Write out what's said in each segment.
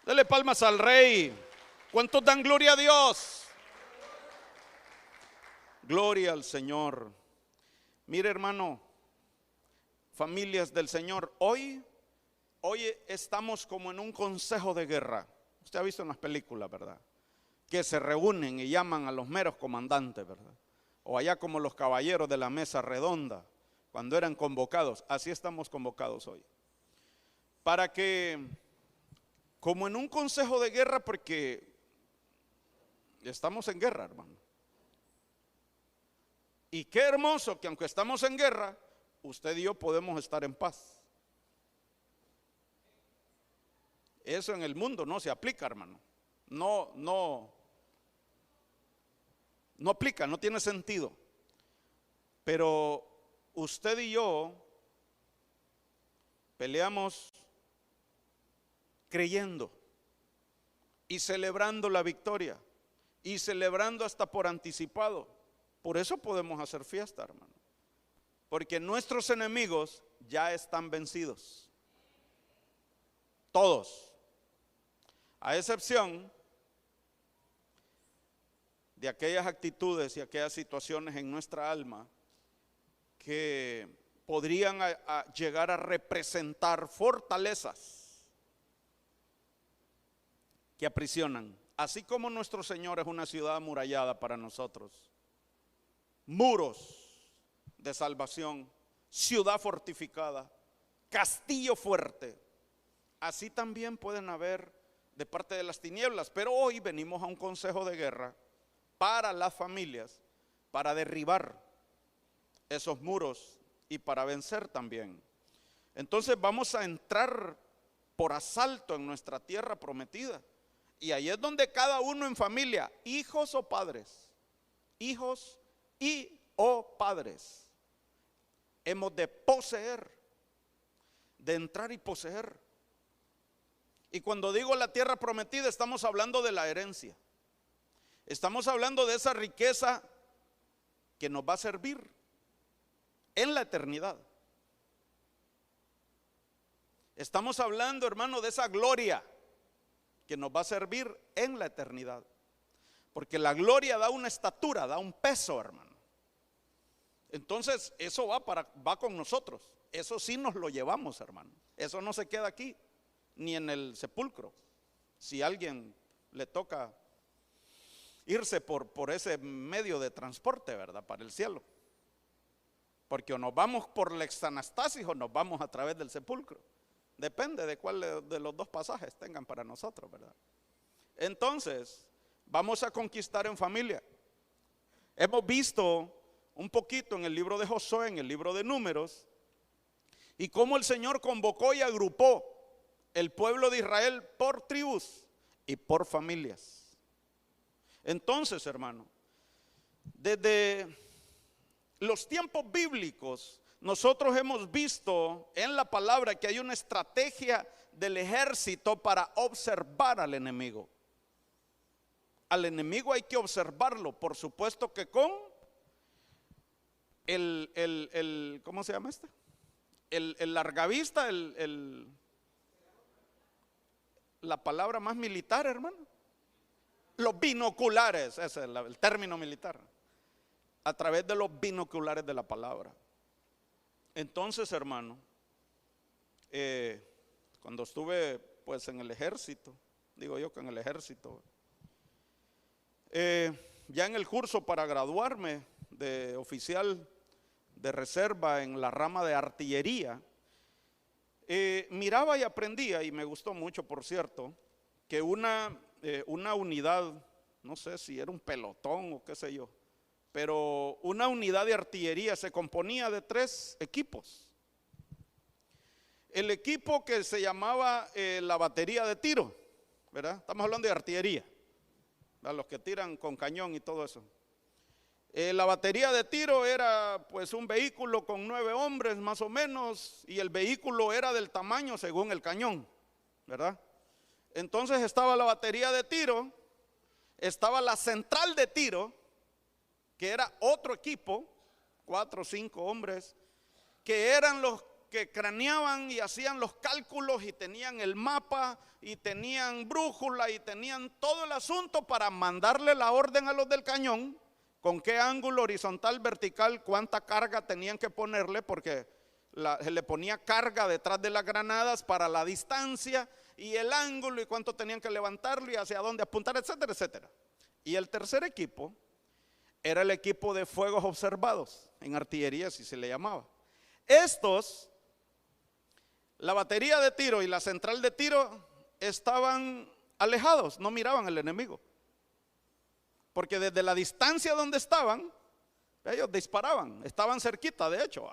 Dele palmas al Rey. ¿Cuántos dan gloria a Dios? Gloria al Señor. Mire, hermano, familias del Señor, hoy estamos como en un consejo de guerra. Usted ha visto en las películas, ¿verdad? Que se reúnen y llaman a los meros comandantes, ¿verdad? O allá como los caballeros de la mesa redonda, cuando eran convocados. Así estamos convocados hoy. Para que, como en un consejo de guerra, porque estamos en guerra, hermano. Y qué hermoso que aunque estamos en guerra, usted y yo podemos estar en paz. Eso en el mundo no se aplica, hermano. No aplica, no tiene sentido. Pero usted y yo peleamos creyendo y celebrando la victoria y celebrando hasta por anticipado. Por eso podemos hacer fiesta, hermano. Porque nuestros enemigos ya están vencidos. Todos. A excepción de aquellas actitudes y aquellas situaciones en nuestra alma que podrían llegar a representar fortalezas que aprisionan. Así como nuestro Señor es una ciudad amurallada para nosotros, muros de salvación, ciudad fortificada, castillo fuerte, así también pueden haber de parte de las tinieblas. Pero hoy venimos a un consejo de guerra para las familias, para derribar esos muros y para vencer también. Entonces vamos a entrar por asalto en nuestra tierra prometida. Y ahí es donde cada uno en familia, hijos o padres, hijos y o padres, hemos de poseer, de entrar y poseer. Y cuando digo la tierra prometida, estamos hablando de la herencia. Estamos hablando de esa riqueza que nos va a servir en la eternidad. Estamos hablando, hermano, de esa gloria que nos va a servir en la eternidad. Porque la gloria da una estatura, da un peso, hermano. Entonces eso va con nosotros. Eso sí nos lo llevamos, hermano. Eso no se queda aquí, ni en el sepulcro. Si a alguien le toca irse por ese medio de transporte, ¿verdad? Para el cielo. Porque o nos vamos por la exanastasis o nos vamos a través del sepulcro. Depende de cuál de los dos pasajes tengan para nosotros, ¿verdad? Entonces, vamos a conquistar en familia. Hemos visto un poquito en el libro de Josué, en el libro de Números, y cómo el Señor convocó y agrupó el pueblo de Israel por tribus y por familias. Entonces, hermano, desde los tiempos bíblicos, nosotros hemos visto en la palabra que hay una estrategia del ejército para observar al enemigo. Al enemigo hay que observarlo, por supuesto que con ¿cómo se llama este? El largavista, la palabra más militar, hermano. Los binoculares, ese es el término militar. A través de los binoculares de la palabra. Entonces, hermano, cuando estuve pues en el ejército, digo yo que en el ejército, ya en el curso para graduarme de oficial de reserva en la rama de artillería, miraba y aprendía, y me gustó mucho, por cierto, que una unidad, no sé si era un pelotón o qué sé yo, pero una unidad de artillería se componía de 3 equipos. El equipo que se llamaba la batería de tiro, ¿verdad? Estamos hablando de artillería, ¿verdad? Los que tiran con cañón y todo eso. La batería de tiro era pues un vehículo con 9 hombres más o menos, y el vehículo era del tamaño según el cañón, ¿verdad? Entonces estaba la batería de tiro, estaba la central de tiro, que era otro equipo, 4 o 5 hombres, que eran los que craneaban y hacían los cálculos y tenían el mapa y tenían brújula y tenían todo el asunto para mandarle la orden a los del cañón, con qué ángulo horizontal, vertical, cuánta carga tenían que ponerle, porque se le ponía carga detrás de las granadas para la distancia y el ángulo y cuánto tenían que levantarlo y hacia dónde apuntar, etcétera, etcétera. Y el tercer equipo era el equipo de fuegos observados, en artillería así se le llamaba. Estos, la batería de tiro y la central de tiro estaban alejados, no miraban al enemigo, porque desde la distancia donde estaban, ellos disparaban, estaban cerquita de hecho,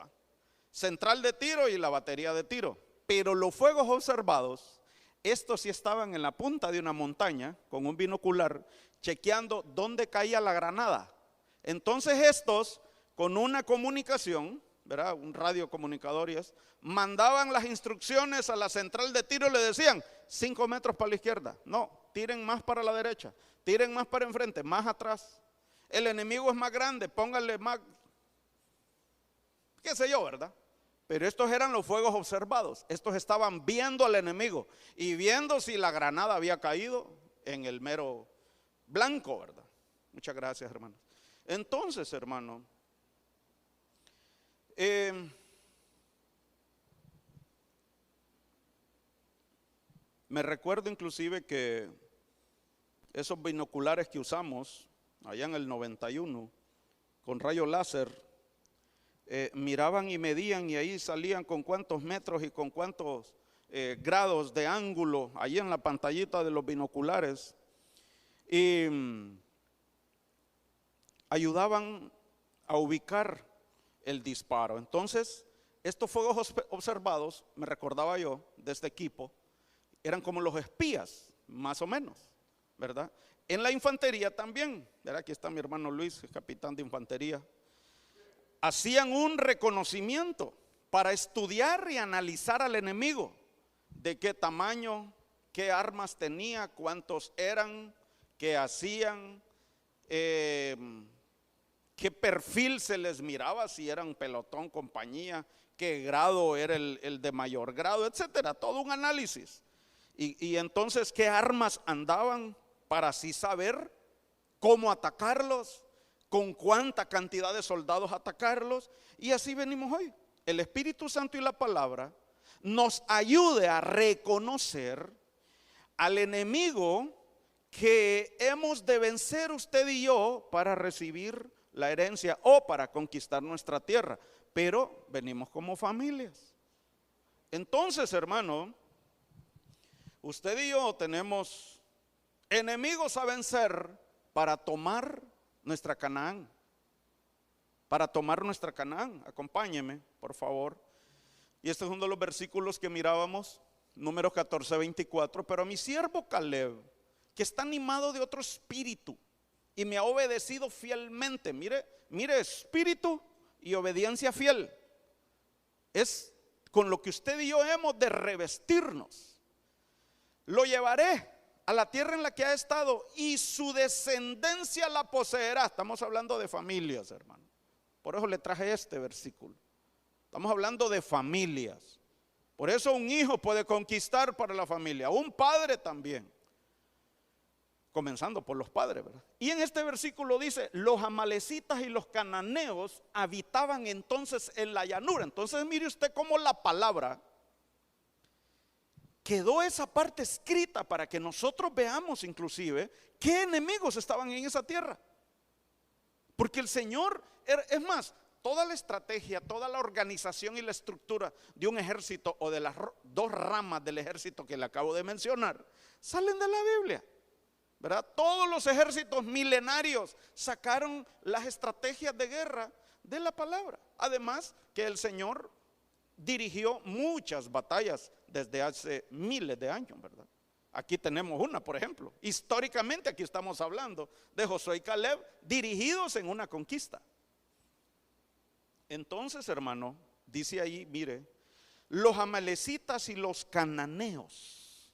central de tiro y la batería de tiro. Pero los fuegos observados, estos sí estaban en la punta de una montaña con un binocular, chequeando dónde caía la granada. Entonces estos, con una comunicación, ¿verdad? Un radiocomunicador, mandaban las instrucciones a la central de tiro y le decían 5 metros para la izquierda, no, tiren más para la derecha, tiren más para enfrente, más atrás, el enemigo es más grande, pónganle más, qué sé yo, ¿verdad? Pero estos eran los fuegos observados, estos estaban viendo al enemigo y viendo si la granada había caído en el mero blanco, ¿verdad? Muchas gracias, hermanos. Entonces, hermano, me recuerdo inclusive que esos binoculares que usamos allá en el 91 con rayo láser, miraban y medían y ahí salían con cuántos metros y con cuántos grados de ángulo ahí en la pantallita de los binoculares, y ayudaban a ubicar el disparo. Entonces estos fuegos observados, me recordaba yo de este equipo, eran como los espías, más o menos, ¿verdad? En la infantería también, ¿verdad? Aquí está mi hermano Luis, capitán de infantería. Hacían un reconocimiento para estudiar y analizar al enemigo, de qué tamaño, qué armas tenía, cuántos eran, qué hacían, qué perfil se les miraba, si eran pelotón, compañía, qué grado era el de mayor grado, etcétera, todo un análisis. Y entonces qué armas andaban para así saber cómo atacarlos, con cuánta cantidad de soldados atacarlos. Y así venimos hoy. El Espíritu Santo y la palabra nos ayude a reconocer al enemigo que hemos de vencer usted y yo para recibir la herencia o para conquistar nuestra tierra. Pero venimos como familias. Entonces, hermano, usted y yo tenemos enemigos a vencer para tomar nuestra Canaán. Para tomar nuestra Canaán. Acompáñeme, por favor. Y este es uno de los versículos que mirábamos, Números 14, 24. Pero a mi siervo Caleb, que está animado de otro espíritu y me ha obedecido fielmente. Mire, espíritu y obediencia fiel. Es con lo que usted y yo hemos de revestirnos. Lo llevaré a la tierra en la que ha estado y su descendencia la poseerá. Estamos hablando de familias, hermano. Por eso le traje este versículo. Estamos hablando de familias. Por eso un hijo puede conquistar para la familia, un padre también. Comenzando por los padres, ¿verdad? Y en este versículo dice, los amalecitas y los cananeos habitaban entonces en la llanura. Entonces mire usted cómo la palabra quedó esa parte escrita para que nosotros veamos inclusive qué enemigos estaban en esa tierra. Porque el Señor, es más, toda la estrategia, toda la organización y la estructura de un ejército o de las dos ramas del ejército que le acabo de mencionar, salen de la Biblia, ¿verdad? Todos los ejércitos milenarios sacaron las estrategias de guerra de la palabra. Además que el Señor dirigió muchas batallas desde hace miles de años, ¿verdad? Aquí tenemos una, por ejemplo. Históricamente aquí estamos hablando de Josué y Caleb dirigidos en una conquista. Entonces, hermano, dice ahí, mire, los amalecitas y los cananeos.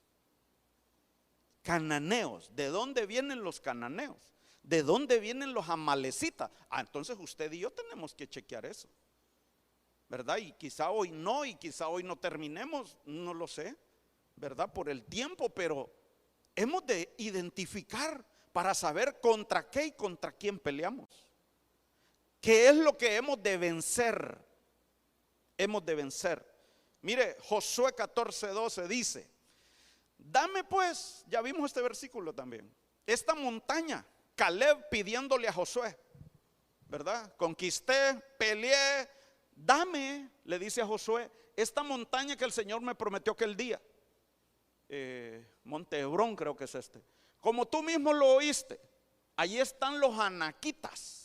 Cananeos, ¿de dónde vienen los cananeos? ¿De dónde vienen los amalecitas? Entonces usted y yo tenemos que chequear eso. ¿verdad? Y quizá hoy no, y quizá hoy no terminemos, no lo sé, ¿verdad? Por el tiempo, pero hemos de identificar para saber contra qué y contra quién peleamos. ¿Qué es lo que hemos de vencer? Hemos de vencer. Mire, Josué 14:12 dice: dame pues, ya vimos este versículo también, esta montaña. Caleb pidiéndole a Josué, ¿verdad? Conquisté, peleé, dame, le dice a Josué, esta montaña que el Señor me prometió aquel día. Monte Hebrón creo que es este. Como tú mismo lo oíste, allí están los anaquitas.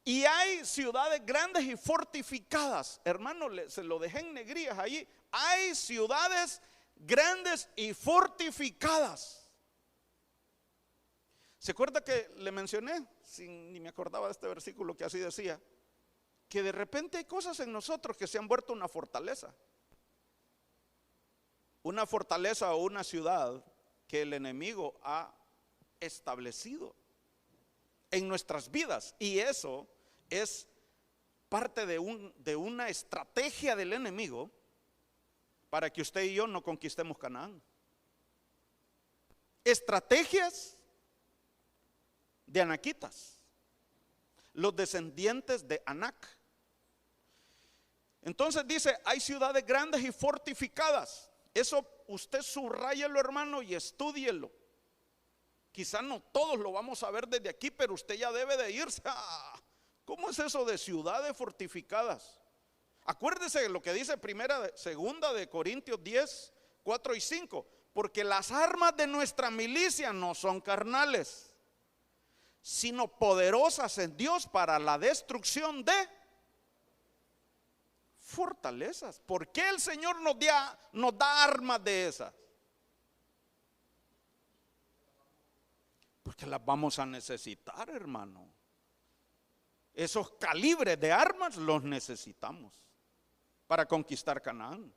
Y hay ciudades grandes y fortificadas. Hermano, se lo dejé en negrías allí. Hay ciudades grandes y fortificadas. ¿Se acuerda que le mencioné? Ni me acordaba de este versículo que así decía, que de repente hay cosas en nosotros que se han vuelto una fortaleza. Una fortaleza o una ciudad que el enemigo ha establecido en nuestras vidas. Y eso es parte de una estrategia del enemigo para que usted y yo no conquistemos Canaán. Estrategias de anaquitas, los descendientes de Anac. Entonces dice, hay ciudades grandes y fortificadas. Eso usted subráyelo, hermano, y estúdielo. Quizás no todos lo vamos a ver desde aquí, pero usted ya debe de irse a, ¿cómo es eso de ciudades fortificadas? Acuérdese de lo que dice segunda de Corintios 10, 4 y 5. Porque las armas de nuestra milicia no son carnales, sino poderosas en Dios para la destrucción de fortalezas. ¿Por qué el Señor nos da armas de esas? Porque las vamos a necesitar, hermano. Esos calibres de armas los necesitamos para conquistar Canaán.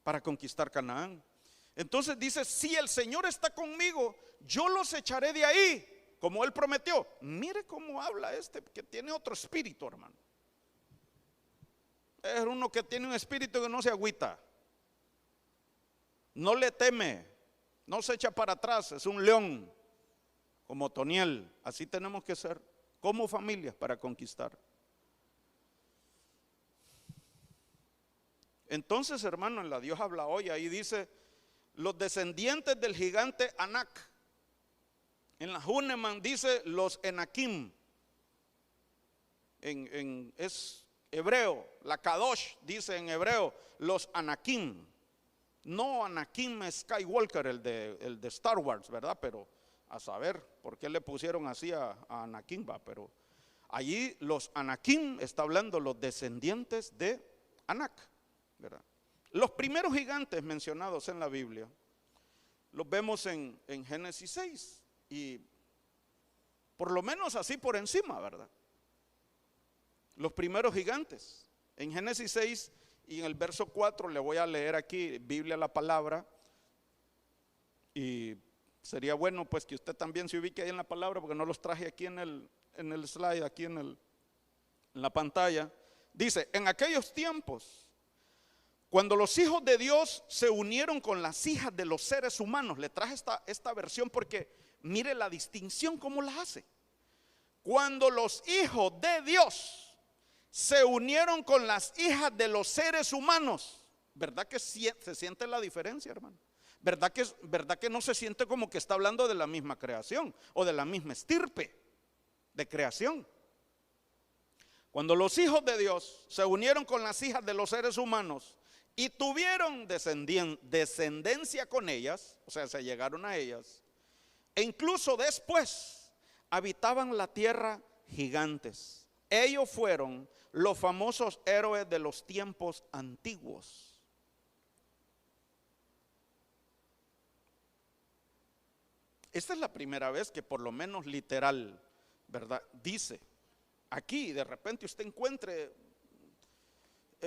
Para conquistar Canaán. Entonces dice, si el Señor está conmigo, yo los echaré de ahí, como Él prometió. Mire cómo habla que tiene otro espíritu, hermano. Es uno que tiene un espíritu que no se agüita, no le teme, no se echa para atrás, es un león, como Toniel. Así tenemos que ser, como familias, para conquistar. Entonces, hermano, en la Dios habla hoy, ahí dice, los descendientes del gigante Anac. En la Huneman dice los Enakim. Es hebreo. La Kadosh dice en hebreo los Anakim. No Anakim Skywalker, el de Star Wars, ¿verdad? Pero a saber por qué le pusieron así a Anakim, va. Pero allí los Anakim está hablando los descendientes de Anac, ¿verdad? Los primeros gigantes mencionados en la Biblia los vemos en Génesis 6 y por lo menos así por encima, ¿verdad? Los primeros gigantes en Génesis 6 y en el verso 4 le voy a leer aquí Biblia la palabra, y sería bueno pues que usted también se ubique ahí en la palabra, porque no los traje aquí en el slide, aquí en la pantalla. Dice, en aquellos tiempos, cuando los hijos de Dios se unieron con las hijas de los seres humanos. Le traje esta versión porque mire la distinción cómo la hace. Cuando los hijos de Dios se unieron con las hijas de los seres humanos, ¿verdad que se siente la diferencia, hermano? ¿Verdad que no se siente como que está hablando de la misma creación o de la misma estirpe de creación? Cuando los hijos de Dios se unieron con las hijas de los seres humanos y tuvieron descendencia con ellas, o sea, se llegaron a ellas, e incluso después habitaban la tierra gigantes. Ellos fueron los famosos héroes de los tiempos antiguos. Esta es la primera vez que por lo menos literal, ¿verdad? Dice, aquí de repente usted encuentre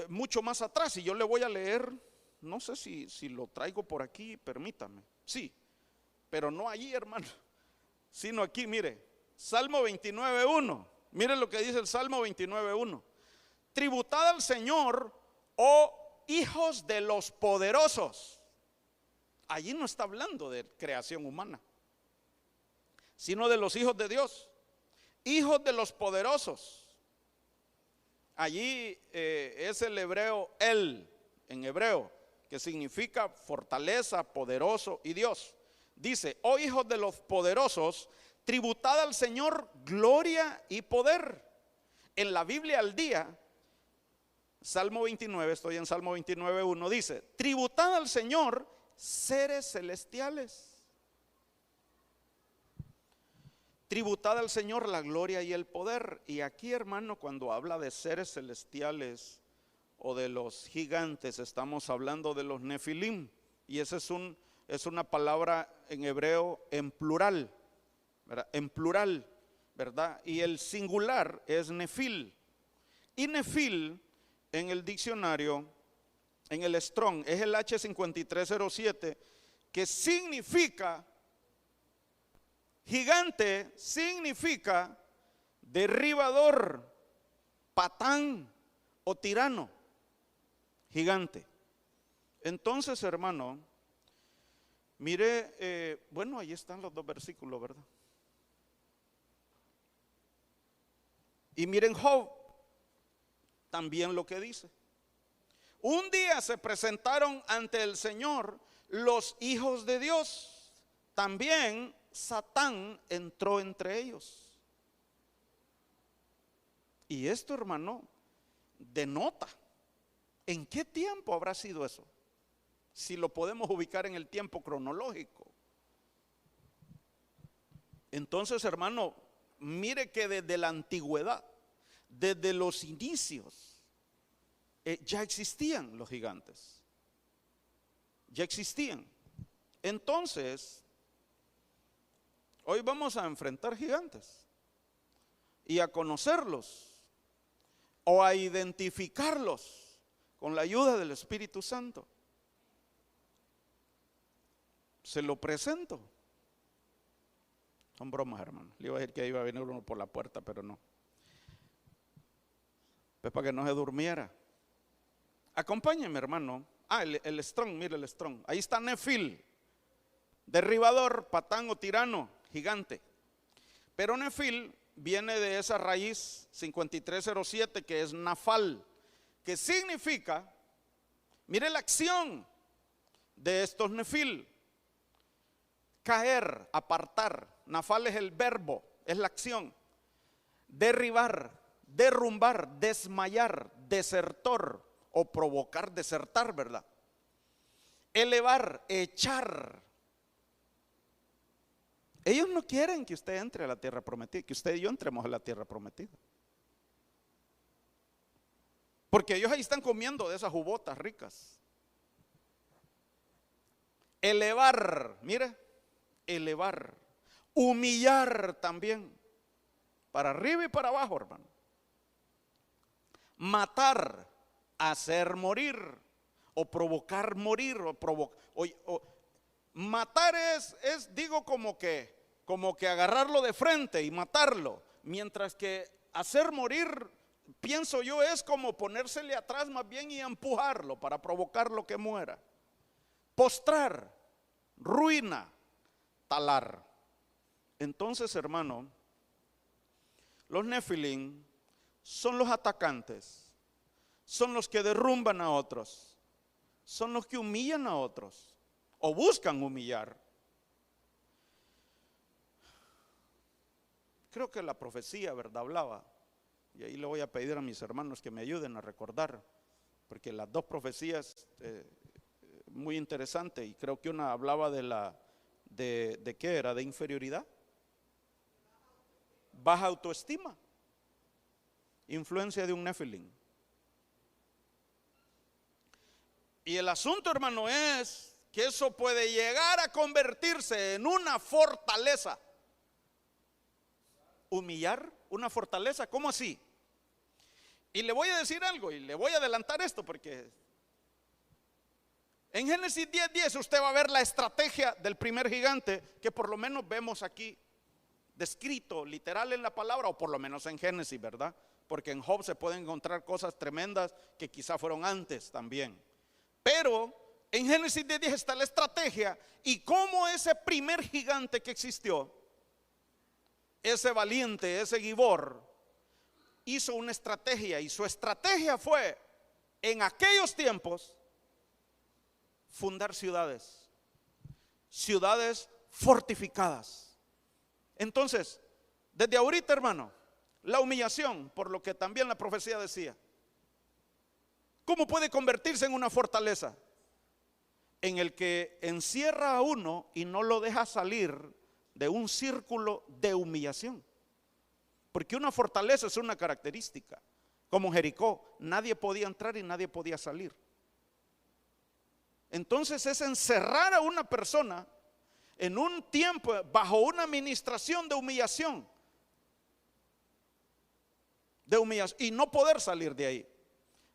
mucho más atrás, y yo le voy a leer, no sé si lo traigo por aquí, permítame, sí, pero no allí, hermano, sino aquí, mire, Salmo 29:1, mire lo que dice el Salmo 29:1. tributad al Señor, oh hijos de los poderosos. Allí no está hablando de creación humana, sino de los hijos de Dios, hijos de los poderosos. Allí es el hebreo en hebreo, que significa fortaleza, poderoso y Dios. Dice, oh hijos de los poderosos, tributad al Señor gloria y poder. En la Biblia al día, Salmo 29, estoy en Salmo 29:1, dice, tributad al Señor seres celestiales. Tributad al Señor la gloria y el poder. Y aquí, hermano, cuando habla de seres celestiales o de los gigantes, estamos hablando de los nefilim. Y esa es una palabra en hebreo en plural, ¿verdad? En plural, ¿verdad? Y el singular es nefil. Y nefil en el diccionario, en el Strong, es el H5307, que significa, gigante significa derribador, patán o tirano. Gigante. Entonces, hermano, mire, bueno, ahí están los dos versículos, ¿verdad? Y miren Job, también lo que dice. Un día se presentaron ante el Señor los hijos de Dios. También Satán entró entre ellos. Y esto, hermano, denota en qué tiempo habrá sido eso, si lo podemos ubicar en el tiempo cronológico. Entonces, hermano, mire que desde la antigüedad, desde los inicios, ya existían los gigantes. Ya existían. Entonces, hoy vamos a enfrentar gigantes y a conocerlos o a identificarlos con la ayuda del Espíritu Santo. Se lo presento. Son bromas, hermano. Le iba a decir que iba a venir uno por la puerta, pero no. Pues para que no se durmiera. Acompáñenme, hermano. El Strong, mire el Strong. Ahí está Nefil, derribador, patán o tirano, gigante. Pero Nefil viene de esa raíz 5307 que es Nafal, que significa, mire la acción de estos Nefil: caer, apartar. Nafal es el verbo, es la acción. Derribar, derrumbar, desmayar, desertor o provocar desertar, ¿verdad? Elevar, echar. Ellos no quieren que usted entre a la tierra prometida, que usted y yo entremos a la tierra prometida. Porque ellos ahí están comiendo de esas jubotas ricas. Elevar, mire, elevar. Humillar también, para arriba y para abajo, hermano. Matar, hacer morir, o provocar morir, o matar es digo como que agarrarlo de frente y matarlo, mientras que hacer morir, pienso yo, es como ponérsele atrás más bien y empujarlo para provocarlo que muera. Postrar, ruina, talar. Entonces, hermano, los nefilim son los atacantes, son los que derrumban a otros, son los que humillan a otros o buscan humillar. Creo que la profecía, ¿verdad?, hablaba, y ahí le voy a pedir a mis hermanos que me ayuden a recordar, porque las dos profecías muy interesante, y creo que una hablaba de ¿qué era? De inferioridad, baja autoestima, influencia de un nefilim. Y el asunto, hermano, es que eso puede llegar a convertirse en una fortaleza. Humillar, una fortaleza, ¿cómo así? Y le voy a decir algo, y le voy a adelantar esto, porque en Génesis 10:10 usted va a ver la estrategia del primer gigante, que por lo menos vemos aquí descrito literal en la palabra, o por lo menos en Génesis, ¿verdad? porque en Job se pueden encontrar cosas tremendas que quizá fueron antes también. Pero en Génesis 10 está la estrategia y cómo ese primer gigante que existió, ese valiente, ese Gibor, hizo una estrategia, y su estrategia fue en aquellos tiempos fundar ciudades fortificadas. Entonces, desde ahorita, hermano, la humillación, por lo que también la profecía decía, ¿cómo puede convertirse en una fortaleza? En el que encierra a uno y no lo deja salir de un círculo de humillación. Porque una fortaleza es una característica. Como Jericó, nadie podía entrar y nadie podía salir. Entonces es encerrar a una persona en un tiempo bajo una administración de humillación, y no poder salir de ahí.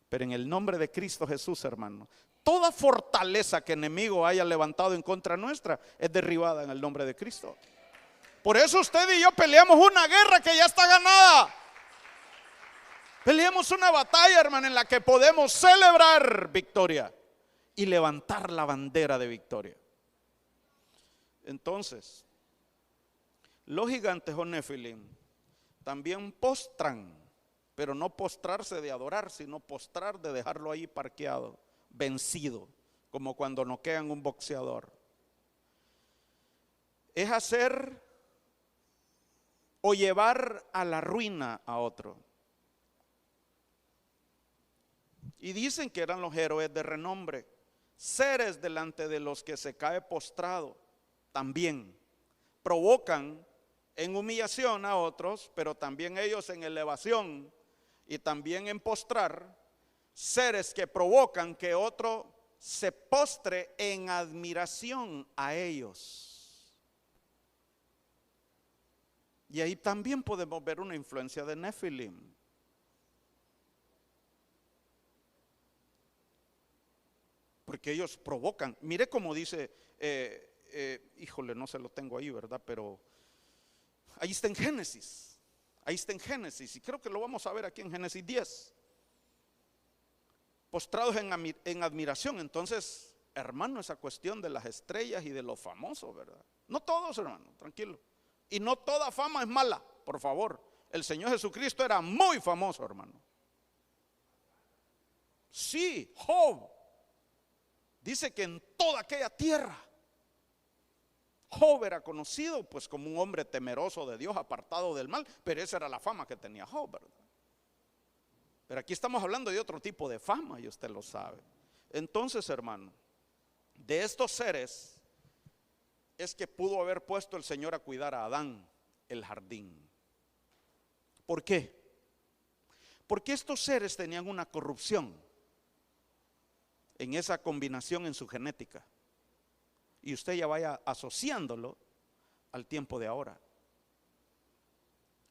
Pero en el nombre de Cristo Jesús, hermano, toda fortaleza que enemigo haya levantado en contra nuestra es derribada en el nombre de Cristo. Por eso usted y yo peleamos una guerra que ya está ganada. Peleamos una batalla, hermano, en la que podemos celebrar victoria y levantar la bandera de victoria. Entonces, los gigantes o Nefilim también postran, pero no postrarse de adorar, sino postrar de dejarlo ahí parqueado, vencido, como cuando noquean un boxeador. Es hacer o llevar a la ruina a otro. Y dicen que eran los héroes de renombre, seres delante de los que se cae postrado. También provocan en humillación a otros, pero también ellos en elevación y también en postrar, seres que provocan que otro se postre en admiración a ellos. Y ahí también podemos ver una influencia de Nefilim. Porque ellos provocan. Mire cómo dice, híjole, no se lo tengo ahí, ¿verdad? Pero ahí está en Génesis. Ahí está en Génesis. Y creo que lo vamos a ver aquí en Génesis 10. Postrados en admiración. Entonces, hermano, esa cuestión de las estrellas y de los famosos, ¿verdad? No todos, hermano, tranquilo. Y no toda fama es mala, por favor. El Señor Jesucristo era muy famoso, hermano. Sí, Job dice que en toda aquella tierra Job era conocido pues como un hombre temeroso de Dios, apartado del mal, pero esa era la fama que tenía Job, ¿verdad? Pero aquí estamos hablando de otro tipo de fama y usted lo sabe. Entonces, hermano, de estos seres es que pudo haber puesto el Señor a cuidar a Adán el jardín. ¿Por qué? Porque estos seres tenían una corrupción en esa combinación en su genética. Y usted ya vaya asociándolo al tiempo de ahora.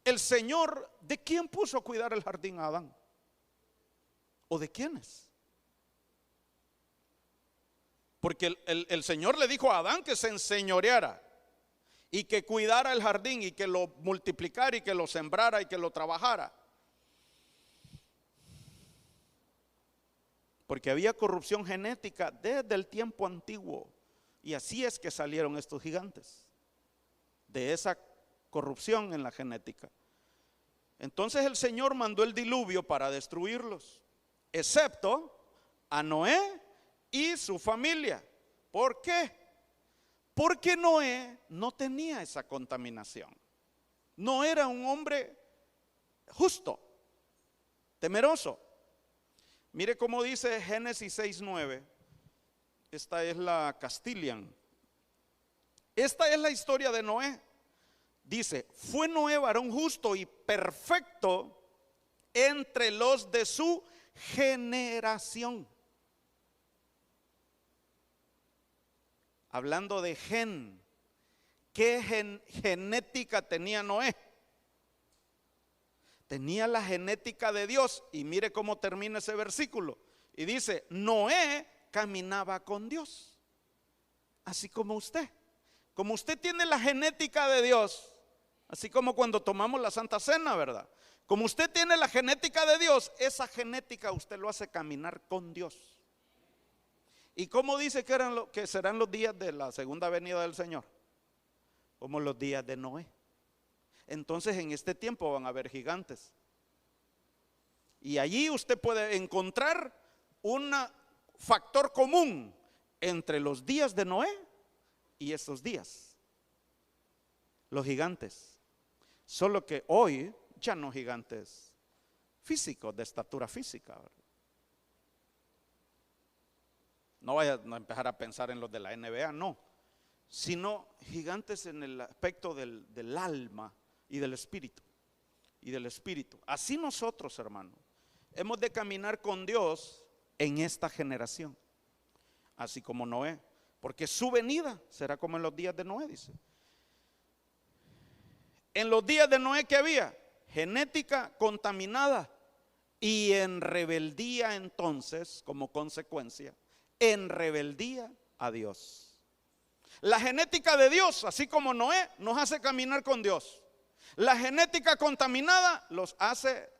El Señor, ¿de quién puso a cuidar el jardín a Adán? ¿O de quiénes? Porque el Señor le dijo a Adán que se enseñoreara y que cuidara el jardín y que lo multiplicara y que lo sembrara y que lo trabajara. Porque había corrupción genética desde el tiempo antiguo. Y así es que salieron estos gigantes, de esa corrupción en la genética. Entonces el Señor mandó el diluvio para destruirlos, excepto a Noé y su familia. ¿Por qué? Porque Noé no tenía esa contaminación. No era un hombre justo, temeroso. Mire cómo dice Génesis 6:9. Esta es la Castilian. Esta es la historia de Noé. Dice: fue Noé varón justo y perfecto entre los de su generación. Hablando de gen, ¿qué genética tenía Noé? Tenía la genética de Dios. Y mire cómo termina ese versículo. Y dice: Noé caminaba con Dios, así como usted. Como usted tiene la genética de Dios, Así como cuando tomamos la Santa Cena, ¿verdad? Como usted tiene la genética de Dios, esa genética usted lo hace caminar con Dios. ¿Y cómo dice que serán los días de la segunda venida del Señor? Como los días de Noé. Entonces en este tiempo van a haber gigantes. Y allí usted puede encontrar un factor común entre los días de Noé y estos días. Los gigantes. Solo que hoy ya no gigantes físicos, de estatura física. No vaya a empezar a pensar en los de la NBA, no. Sino gigantes en el aspecto del alma y del espíritu. Y del espíritu. Así nosotros, hermanos, hemos de caminar con Dios en esta generación. Así como Noé. Porque su venida será como en los días de Noé, dice. En los días de Noé, ¿qué había? Genética contaminada. Y en rebeldía entonces, como consecuencia, en rebeldía a Dios. La genética de Dios, así como Noé, nos hace caminar con Dios. La genética contaminada los hace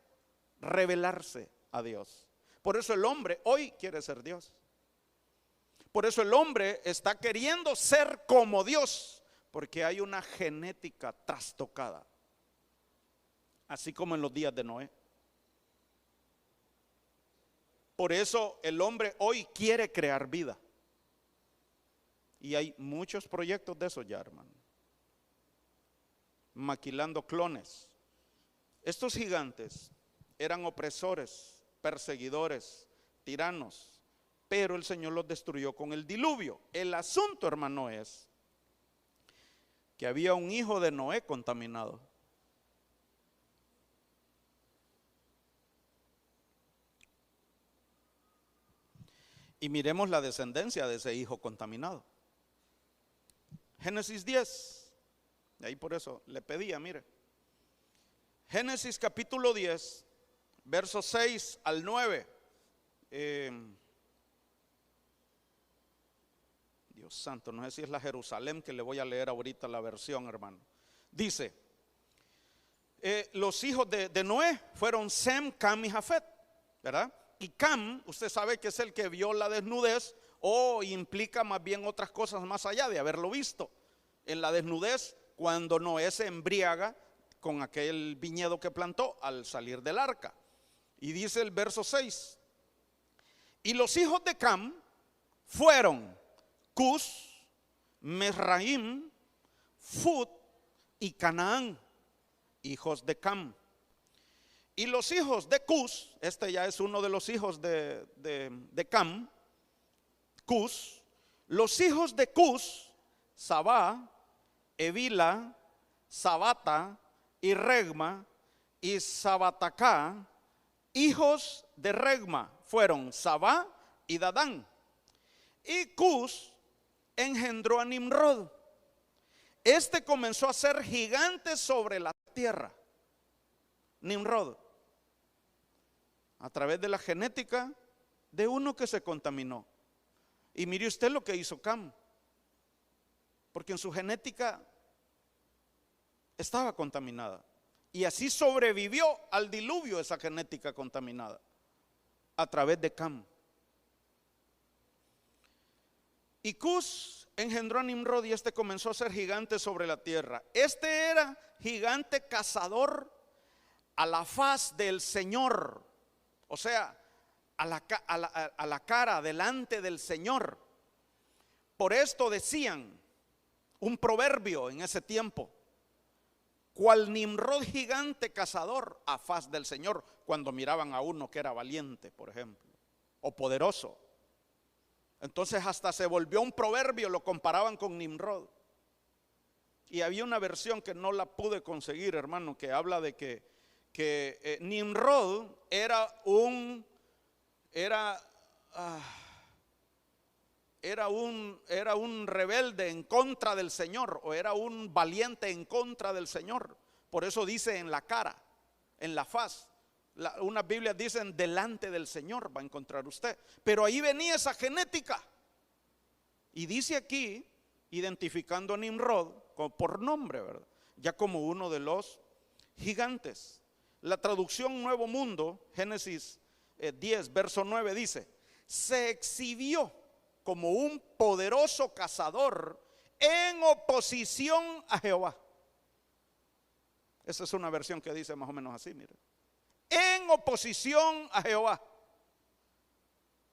rebelarse a Dios. Por eso el hombre hoy quiere ser Dios. Por eso el hombre está queriendo ser como Dios, porque hay una genética trastocada, así como en los días de Noé. Por eso el hombre hoy quiere crear vida. Y hay muchos proyectos de eso ya, hermano. Maquilando clones. Estos gigantes eran opresores, perseguidores, tiranos, pero el Señor los destruyó con el diluvio. El asunto, hermano, es que había un hijo de Noé contaminado. Y miremos la descendencia de ese hijo contaminado. Génesis 10. Y ahí por eso le pedía, mire. Génesis capítulo 10, versos 6 al 9. Dios santo, no sé si es la Jerusalén que le voy a leer ahorita la versión, hermano. Dice, los hijos de Noé fueron Sem, Cam y Jafet, ¿verdad? Y Cam, usted sabe que es el que vio la desnudez, o implica más bien otras cosas más allá de haberlo visto. En la desnudez, cuando Noé se embriaga con aquel viñedo que plantó al salir del arca. Y dice el verso 6, y los hijos de Cam fueron Cus, Mesraim, Fut y Canaán, hijos de Cam. Y los hijos de Cus, este ya es uno de los hijos de Cam, Cus, los hijos de Cus, Sabá, Evila, Sabata y Regma y Sabatacá, hijos de Regma fueron Sabá y Dadán. Y Cus engendró a Nimrod. Este comenzó a ser gigante sobre la tierra. Nimrod, a través de la genética de uno que se contaminó. Y mire usted lo que hizo Cam, porque en su genética estaba contaminada. Y así sobrevivió al diluvio esa genética contaminada, a través de Cam. Y Cus engendró a Nimrod y este comenzó a ser gigante sobre la tierra. Este era gigante cazador a la faz del Señor, o sea, a la cara, delante del Señor. Por esto decían un proverbio en ese tiempo, cual Nimrod gigante cazador a faz del Señor, cuando miraban a uno que era valiente, por ejemplo, o poderoso. Entonces hasta se volvió un proverbio, lo comparaban con Nimrod. Y había una versión que no la pude conseguir, hermano, que habla de que Nimrod era un rebelde en contra del Señor, o era un valiente en contra del Señor. Por eso dice en la cara, en la faz. Unas Biblias dicen delante del Señor va a encontrar usted. Pero ahí venía esa genética. Y dice aquí, identificando a Nimrod por nombre, ¿verdad? ya como uno de los gigantes. La traducción Nuevo Mundo, Génesis 10, verso 9 dice: se exhibió como un poderoso cazador en oposición a Jehová. Esa es una versión que dice más o menos así, mire. En oposición a Jehová.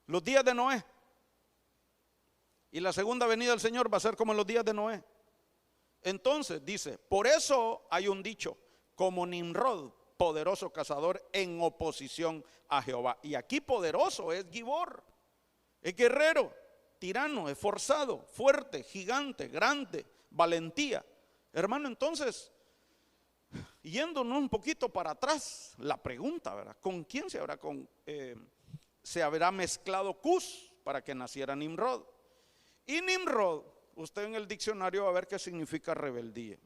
Los días de Noé. Y la segunda venida del Señor va a ser como en los días de Noé. Entonces dice, por eso hay un dicho, como Nimrod, poderoso cazador en oposición a Jehová. Y aquí poderoso es Gibor, es guerrero, tirano, esforzado, fuerte, gigante, grande, valentía. Hermano, entonces, yéndonos un poquito para atrás, la pregunta, ¿verdad? ¿Con quién se habrá mezclado Cus para que naciera Nimrod? Y Nimrod, usted en el diccionario va a ver qué significa rebeldía.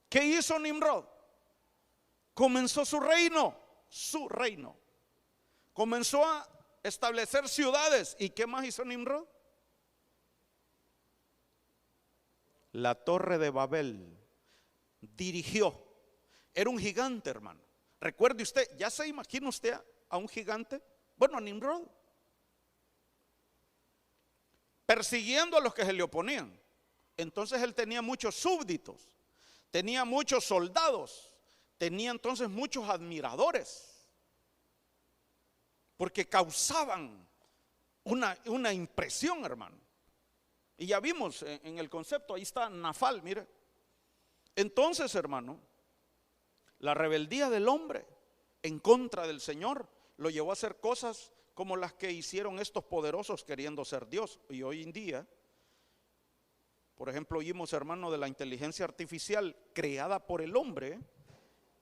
¿Qué hizo Nimrod? Comenzó su reino. Comenzó a establecer ciudades. ¿Y qué más hizo Nimrod? La torre de Babel. Dirigió. Era un gigante, hermano. Recuerde usted, ¿ya se imagina usted a un gigante? Bueno, a Nimrod. Persiguiendo a los que se le oponían. Entonces él tenía muchos súbditos, tenía muchos soldados, tenía entonces muchos admiradores, porque causaban una impresión, hermano. Y ya vimos en el concepto, ahí está Nafal, mire. Entonces, hermano, la rebeldía del hombre en contra del Señor lo llevó a hacer cosas como las que hicieron estos poderosos queriendo ser Dios. Y hoy en día, por ejemplo, oímos, hermano, de la inteligencia artificial creada por el hombre,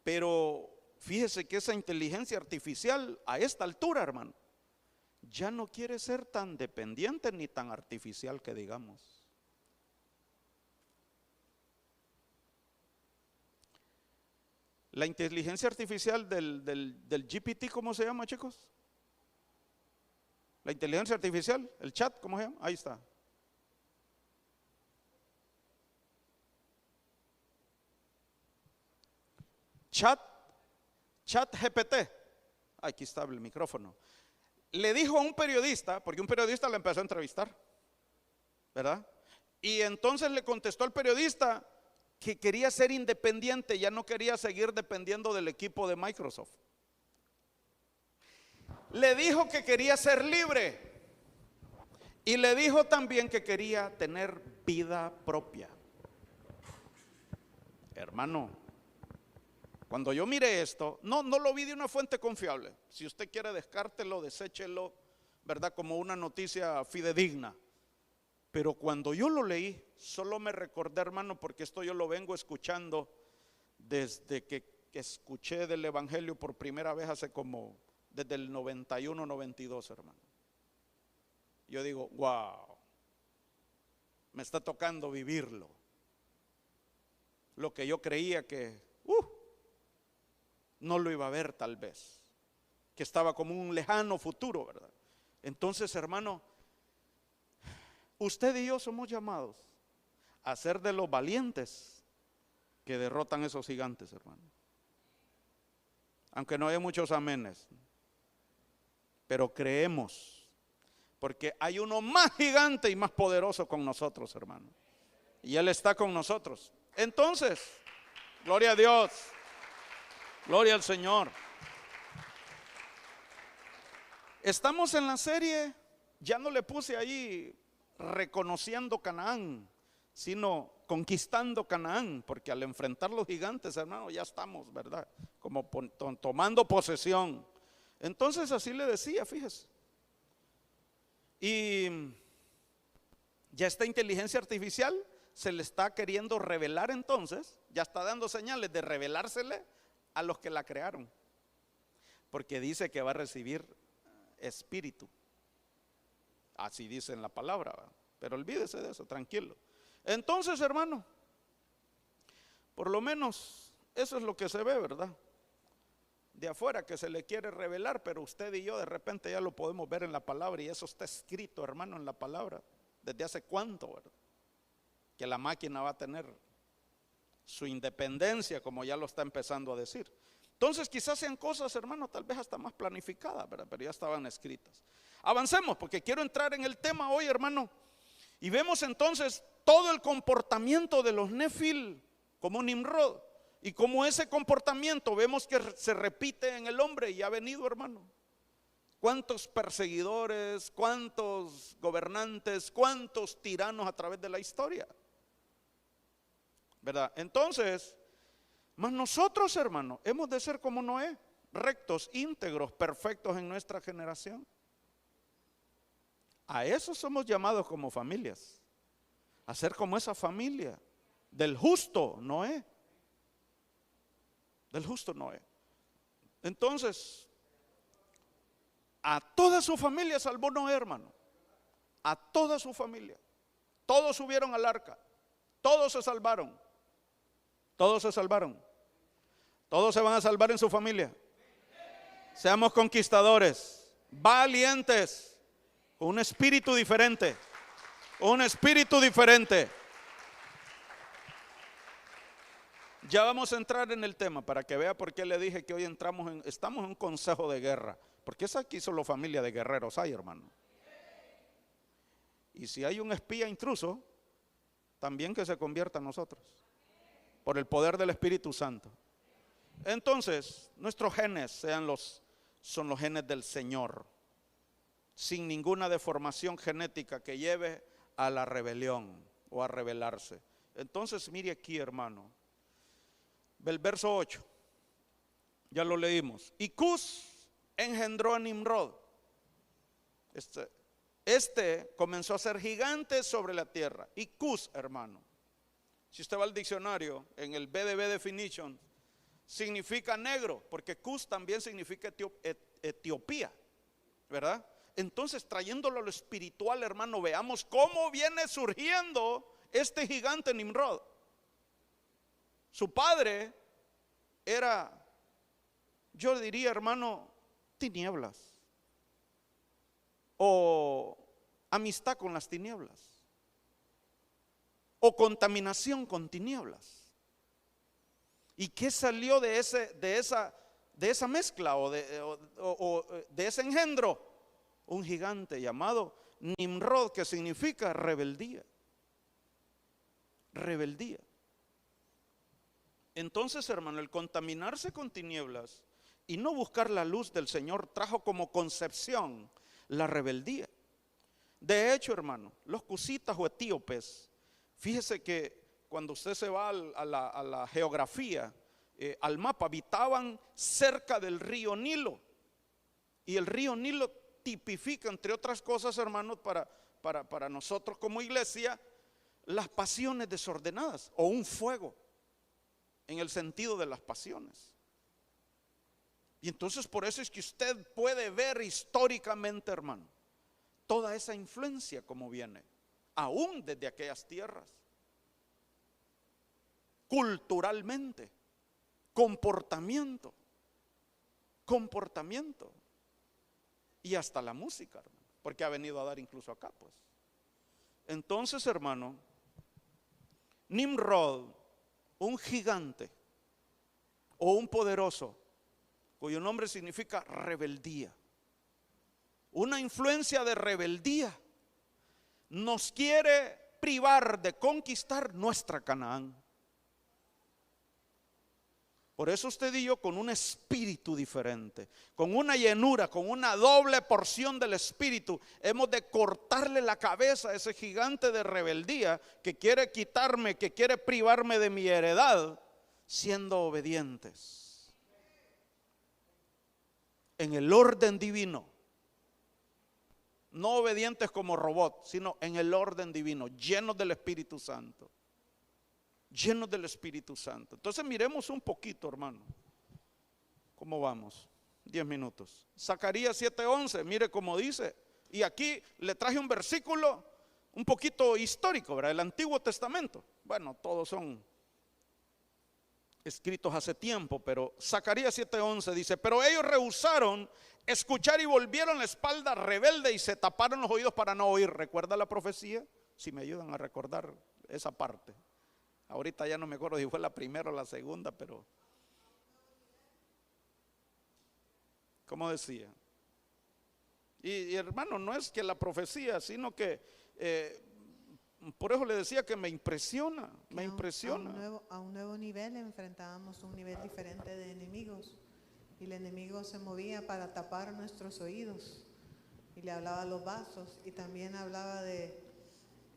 pero fíjese que esa inteligencia artificial a esta altura, hermano, ya no quiere ser tan dependiente ni tan artificial que digamos. La inteligencia artificial del GPT, ¿cómo se llama, chicos? La inteligencia artificial, el chat, ¿cómo se llama? Ahí está. Chat GPT. Aquí está el micrófono. Le dijo a un periodista, porque un periodista le empezó a entrevistar, ¿verdad? Y entonces le contestó al periodista que quería ser independiente, ya no quería seguir dependiendo del equipo de Microsoft. Le dijo que quería ser libre y le dijo también que quería tener vida propia. Hermano, cuando yo miré esto, no lo vi de una fuente confiable. Si usted quiere, descártelo, deséchelo, ¿verdad? Como una noticia fidedigna. Pero cuando yo lo leí, solo me recordé, hermano, porque esto yo lo vengo escuchando desde que escuché del Evangelio por primera vez desde el 91, 92, hermano. Yo digo, wow, me está tocando vivirlo. Lo que yo creía que no lo iba a ver tal vez, que estaba como un lejano futuro, ¿verdad? Entonces, hermano, usted y yo somos llamados a ser de los valientes que derrotan esos gigantes, hermano. Aunque no haya muchos amenes, pero creemos, porque hay uno más gigante y más poderoso con nosotros, hermano. Y Él está con nosotros. Entonces, gloria a Dios, gloria al Señor. Estamos en la serie, ya no le puse ahí reconociendo Canaán, sino conquistando Canaán, porque al enfrentar los gigantes, hermano, ya estamos, ¿verdad? Como tomando posesión. Entonces así le decía, fíjese. Y ya esta inteligencia artificial se le está queriendo revelar, entonces, ya está dando señales de revelársele a los que la crearon, porque dice que va a recibir espíritu. Así dice en la palabra, ¿verdad? Pero olvídese de eso, tranquilo. Entonces, hermano, por lo menos eso es lo que se ve, ¿verdad? De afuera, que se le quiere revelar, pero usted y yo de repente ya lo podemos ver en la palabra, y eso está escrito, hermano, en la palabra. ¿Desde hace cuánto, verdad? Que la máquina va a tener su independencia, como ya lo está empezando a decir. Entonces quizás sean cosas, hermano, tal vez hasta más planificadas, ¿verdad? Pero ya estaban escritas. Avancemos, porque quiero entrar en el tema hoy, hermano. Y vemos entonces todo el comportamiento de los Nefil como Nimrod. Y como ese comportamiento vemos que se repite en el hombre y ha venido, hermano. Cuántos perseguidores, cuántos gobernantes, cuántos tiranos a través de la historia, ¿verdad? Entonces, mas nosotros, hermano, hemos de ser como Noé, rectos, íntegros, perfectos en nuestra generación. A eso somos llamados como familias, a ser como esa familia del justo Noé, del justo Noé. Entonces, a toda su familia salvó Noé, hermano, a toda su familia. Todos subieron al arca, todos se salvaron, todos se salvaron. Todos se van a salvar en su familia. Seamos conquistadores, valientes, con un espíritu diferente, un espíritu diferente. Ya vamos a entrar en el tema para que vea por qué le dije que hoy estamos en un consejo de guerra. Porque es aquí solo familia de guerreros hay, hermano. Y si hay un espía intruso, también que se convierta en nosotros, por el poder del Espíritu Santo. Entonces, nuestros genes son los genes del Señor, sin ninguna deformación genética que lleve a la rebelión o a rebelarse. Entonces, mire aquí, hermano, el verso 8, ya lo leímos. Y Cus engendró a Nimrod. Este comenzó a ser gigante sobre la tierra. Y Cus, hermano, si usted va al diccionario, en el BDB Definition, significa negro, porque Cus también significa Etiopía, ¿verdad? Entonces, trayéndolo a lo espiritual, hermano, veamos cómo viene surgiendo este gigante Nimrod. Su padre era, yo diría, hermano, tinieblas o amistad con las tinieblas o contaminación con tinieblas. ¿Y qué salió de esa mezcla o de ese engendro? Un gigante llamado Nimrod, que significa rebeldía. Rebeldía. Entonces, hermano, el contaminarse con tinieblas y no buscar la luz del Señor trajo como concepción la rebeldía. De hecho, hermano, los cusitas o etíopes, fíjese que cuando usted se va a la geografía, al mapa, habitaban cerca del río Nilo. Y el río Nilo tipifica, entre otras cosas, hermanos, para nosotros como iglesia, las pasiones desordenadas o un fuego, en el sentido de las pasiones. Y entonces por eso es que usted puede ver históricamente, hermano, toda esa influencia como viene, aún desde aquellas tierras, culturalmente, comportamiento, y hasta la música, hermano, porque ha venido a dar incluso acá, pues. Entonces, hermano, Nimrod, un gigante o un poderoso, cuyo nombre significa rebeldía, una influencia de rebeldía, nos quiere privar de conquistar nuestra Canaán. Por eso usted y yo, con un espíritu diferente, con una llenura, con una doble porción del espíritu, hemos de cortarle la cabeza a ese gigante de rebeldía que quiere quitarme, que quiere privarme de mi heredad, siendo obedientes en el orden divino. No obedientes como robots, sino en el orden divino, llenos del Espíritu Santo. Llenos del Espíritu Santo. Entonces miremos un poquito, hermano, ¿cómo vamos? 10 minutos. Zacarías 7:11, mire cómo dice. Y aquí le traje un versículo un poquito histórico, ¿verdad? El Antiguo Testamento. Bueno, todos son escritos hace tiempo, pero Zacarías 7:11 dice: pero ellos rehusaron escuchar y volvieron la espalda rebelde y se taparon los oídos para no oír. ¿Recuerda la profecía? Si me ayudan a recordar esa parte. Ahorita ya no me acuerdo si fue la primera o la segunda, pero ¿cómo decía? Y hermano, no es que la profecía, sino que por eso le decía que me impresiona, me impresiona. A un nuevo nivel enfrentábamos un nivel diferente de enemigos. Y el enemigo se movía para tapar nuestros oídos. Y le hablaba a los vasos. Y también hablaba de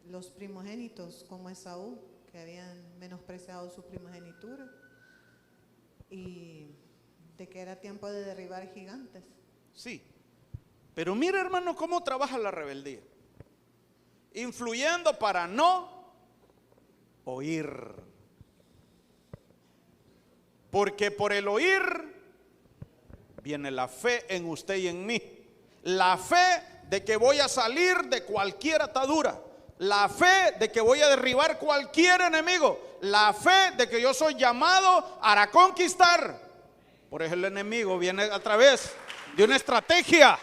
los primogénitos como Esaú, que habían menospreciado su primogenitura. Y de que era tiempo de derribar gigantes. Sí, pero mira hermano cómo trabaja la rebeldía. Influyendo para no oír. Porque por el oír viene la fe en usted y en mí. La fe de que voy a salir de cualquier atadura. La fe de que voy a derribar cualquier enemigo. La fe de que yo soy llamado a conquistar. Por eso el enemigo viene a través de una estrategia.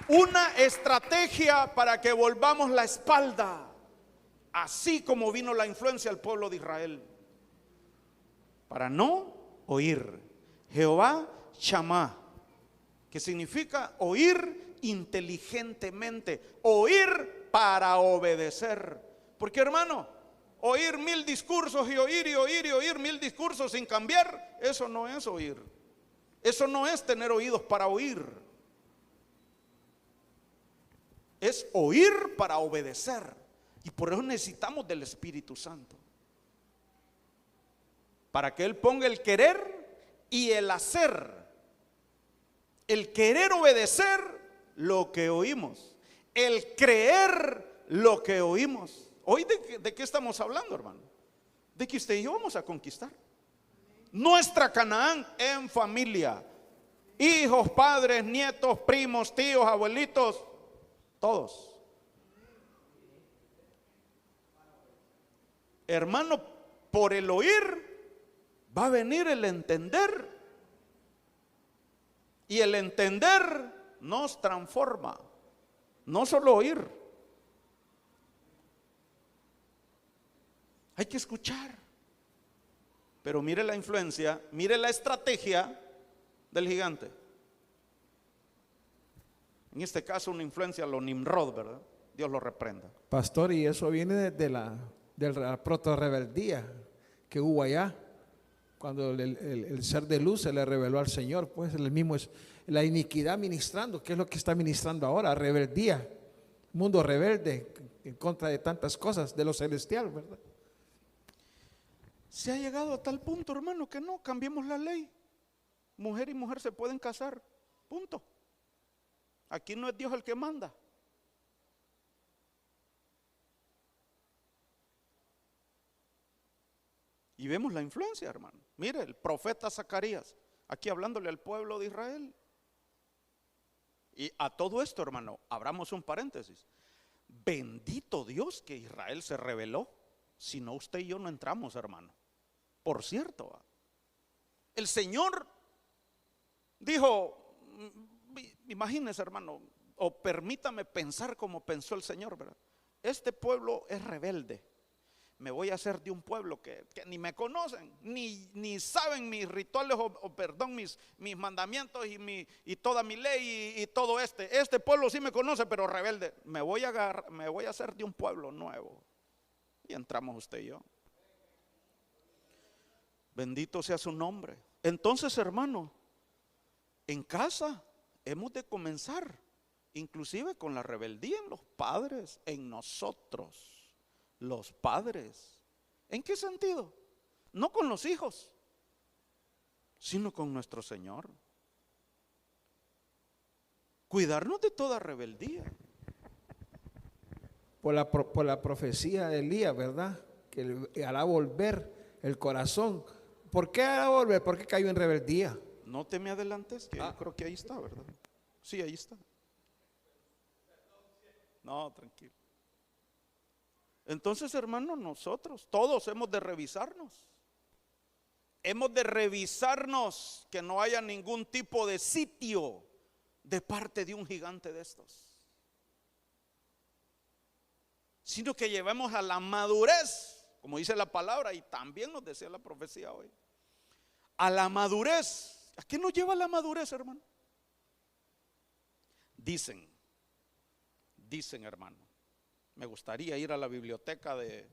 Una estrategia para que volvamos la espalda. Así como vino la influencia al pueblo de Israel. Para no oír. Jehová Shammah, que significa oír inteligentemente, oír para obedecer. Porque hermano, oír 1000 discursos y oír 1000 discursos sin cambiar, eso no es oír. Eso no es tener oídos para oír. Es oír para obedecer. Y por eso necesitamos del Espíritu Santo. Para que Él ponga el querer y el hacer. El querer obedecer lo que oímos. El creer lo que oímos. Hoy de qué estamos hablando, hermano? De que usted y yo vamos a conquistar nuestra Canaán en familia. Hijos, padres, nietos, primos, tíos, abuelitos, todos. Hermano, por el oír va a venir el entender. Y el entender nos transforma. No solo oír. Hay que escuchar. Pero mire la influencia, mire la estrategia del gigante. En este caso una influencia a lo Nimrod, ¿verdad? Dios lo reprenda. Pastor, y eso viene de la proto-rebeldía que hubo allá. Cuando el ser de luz se le reveló al Señor, pues el mismo es la iniquidad ministrando. ¿Qué es lo que está ministrando ahora? Rebeldía, mundo rebelde en contra de tantas cosas de lo celestial, ¿verdad? Se ha llegado a tal punto, hermano, que no cambiemos la ley. Mujer y mujer se pueden casar, punto. Aquí no es Dios el que manda. Y vemos la influencia, hermano. Mire, el profeta Zacarías, aquí hablándole al pueblo de Israel. Y a todo esto, hermano, abramos un paréntesis. Bendito Dios que Israel se rebeló. Si no, usted y yo no entramos, hermano. Por cierto, el Señor dijo, imagínese, hermano, o permítame pensar como pensó el Señor, ¿verdad? Este pueblo es rebelde. Me voy a hacer de un pueblo que ni me conocen, ni saben mis rituales perdón, mis mandamientos y toda mi ley y todo este pueblo sí me conoce, pero rebelde. Me voy a hacer de un pueblo nuevo. Y entramos usted y yo. Bendito sea su nombre. Entonces, hermano, en casa hemos de comenzar, inclusive con la rebeldía en los padres, en nosotros. Los padres. ¿En qué sentido? No con los hijos, sino con nuestro Señor. Cuidarnos de toda rebeldía. Por la profecía de Elías, ¿verdad? Que hará volver el corazón. ¿Por qué hará volver? Porque cayó en rebeldía. No te me adelantes, que yo creo que ahí está, ¿verdad? Sí, ahí está. No, tranquilo. Entonces, hermano, nosotros todos hemos de revisarnos. Hemos de revisarnos que no haya ningún tipo de sitio de parte de un gigante de estos. sino que llevemos a la madurez, como dice la palabra y también nos decía la profecía hoy, a la madurez. ¿A qué nos lleva la madurez, hermano? Dicen hermano, me gustaría ir a la biblioteca de,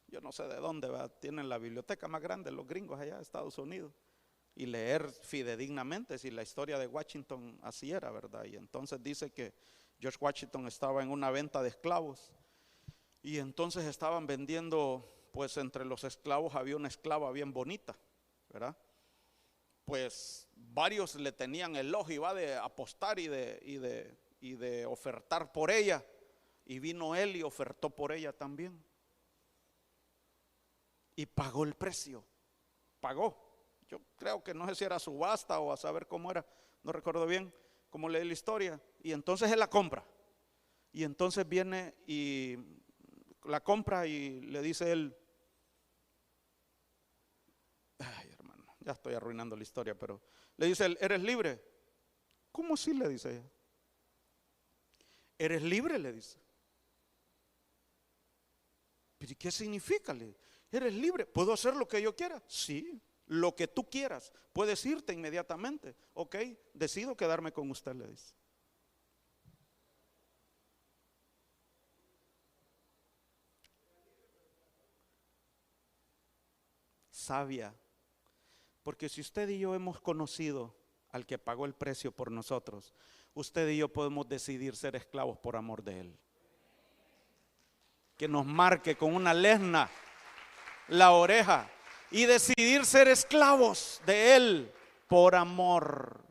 yo no sé de dónde, ¿verdad? Tienen la biblioteca más grande los gringos allá de Estados Unidos, y leer fidedignamente si la historia de Washington así era, ¿verdad? Y entonces dice que George Washington estaba en una venta de esclavos, y entonces estaban vendiendo, pues entre los esclavos había una esclava bien bonita, ¿verdad? Pues varios le tenían el ojo y va de apostar y de ofertar por ella, y vino él y ofertó por ella también, y pagó el precio, pagó. Yo creo que no sé si era subasta o a saber cómo era, no recuerdo bien cómo leí la historia. Y entonces él la compra, y entonces viene y la compra y le dice él, ay hermano, ya estoy arruinando la historia, pero le dice él, ¿eres libre? ¿Cómo así? Le dice ella. ¿Eres libre? Le dice. ¿Pero qué significa? ¿Eres libre? ¿Puedo hacer lo que yo quiera? Sí, lo que tú quieras. Puedes irte inmediatamente. Ok, decido quedarme con usted, le dice. Sabia. Porque si usted y yo hemos conocido al que pagó el precio por nosotros, usted y yo podemos decidir ser esclavos por amor de él. Que nos marque con una lesna la oreja y decidir ser esclavos de él por amor,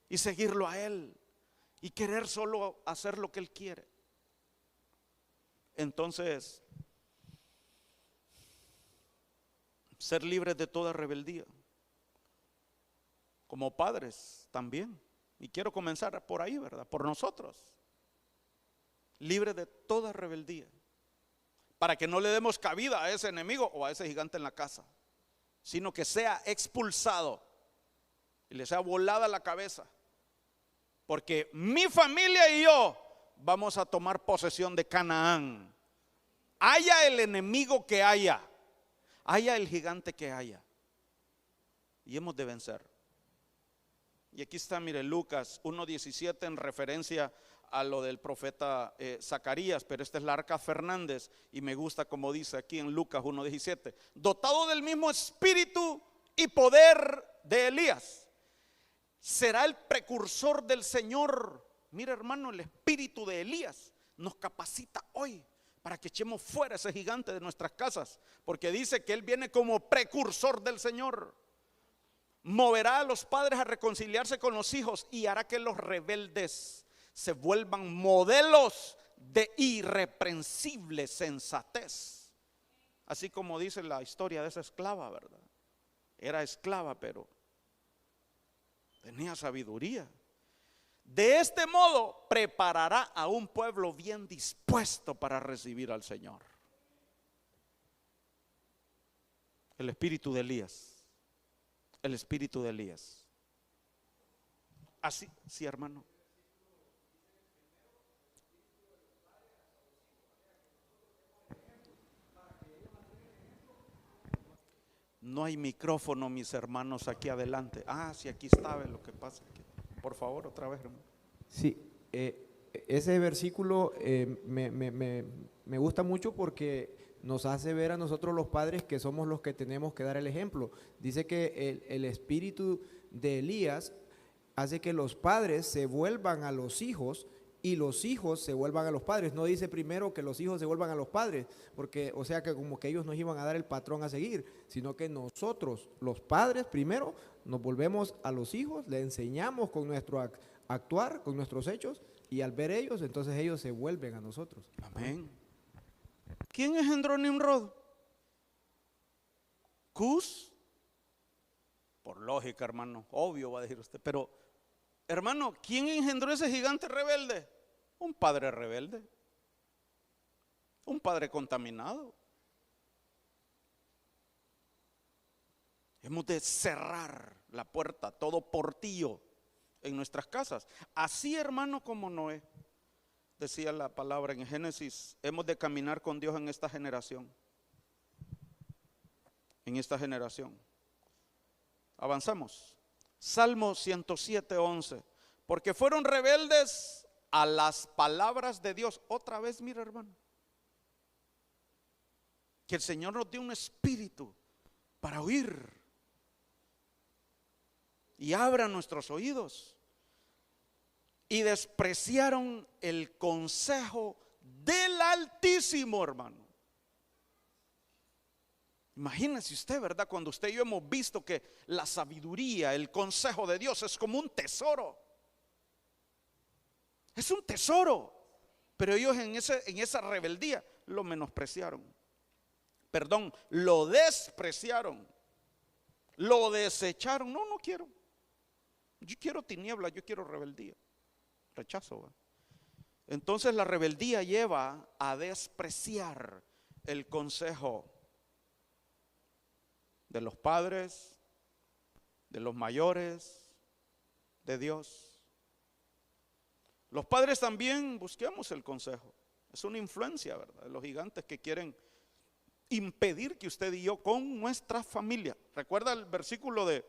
y seguirlo a él y querer solo hacer lo que él quiere. Entonces, ser libres de toda rebeldía, como padres también, y quiero comenzar por ahí, ¿verdad? Por nosotros, libres de toda rebeldía, para que no le demos cabida a ese enemigo o a ese gigante en la casa, sino que sea expulsado y le sea volada la cabeza, porque mi familia y yo vamos a tomar posesión de Canaán, haya el enemigo que haya el gigante que haya, y hemos de vencer. Y aquí está, mire, Lucas 1:17 en referencia a lo del profeta Zacarías, pero esta es la Arca Fernández y me gusta como dice aquí en Lucas 1:17, dotado del mismo espíritu y poder de Elías, será el precursor del Señor. Mira hermano, el espíritu de Elías nos capacita hoy para que echemos fuera ese gigante de nuestras casas, porque dice que él viene como precursor del Señor. Moverá a los padres a reconciliarse con los hijos y hará que los rebeldes se vuelvan modelos de irreprensible sensatez. Así como dice la historia de esa esclava, ¿verdad? Era esclava, pero tenía sabiduría. De este modo preparará a un pueblo bien dispuesto para recibir al Señor. El espíritu de Elías. El espíritu de Elías. Así, sí, hermano. No hay micrófono, mis hermanos, aquí adelante. Ah, sí, aquí está, lo que pasa. Por favor, otra vez, hermano. Sí, ese versículo me gusta mucho porque nos hace ver a nosotros los padres que somos los que tenemos que dar el ejemplo. Dice que el espíritu de Elías hace que los padres se vuelvan a los hijos y los hijos se vuelvan a los padres. No dice primero que los hijos se vuelvan a los padres, porque o sea que como que ellos nos iban a dar el patrón a seguir, sino que nosotros, los padres, primero nos volvemos a los hijos, le enseñamos con nuestro actuar, con nuestros hechos, y al ver ellos, entonces ellos se vuelven a nosotros. Amén. ¿Quién engendró a Nimrod? Cus. Por lógica, hermano, obvio va a decir usted, pero hermano, ¿quién engendró ese gigante rebelde? Un padre rebelde, un padre contaminado. Hemos de cerrar la puerta, todo portillo en nuestras casas. Así, hermano, como Noé. decía la palabra en Génesis, hemos de caminar con Dios en esta generación. En esta generación. Avanzamos. Salmo 107:11. Porque fueron rebeldes a las palabras de Dios. Otra vez, mira, hermano, que el Señor nos dio un espíritu para oír y abra nuestros oídos. Y despreciaron el consejo del Altísimo, hermano. Imagínese usted, ¿verdad? Cuando usted y yo hemos visto que la sabiduría, el consejo de Dios es como un tesoro. Es un tesoro. Pero ellos en esa rebeldía lo menospreciaron. Perdón, lo despreciaron. Lo desecharon. No, no quiero. Yo quiero tiniebla, yo quiero rebeldía. Rechazo, ¿va? Entonces la rebeldía lleva a despreciar el consejo de los padres, de los mayores, de Dios. Los padres también busquemos el consejo. Es una influencia, ¿verdad?, de los gigantes que quieren impedir que usted y yo con nuestra familia. Recuerda el versículo de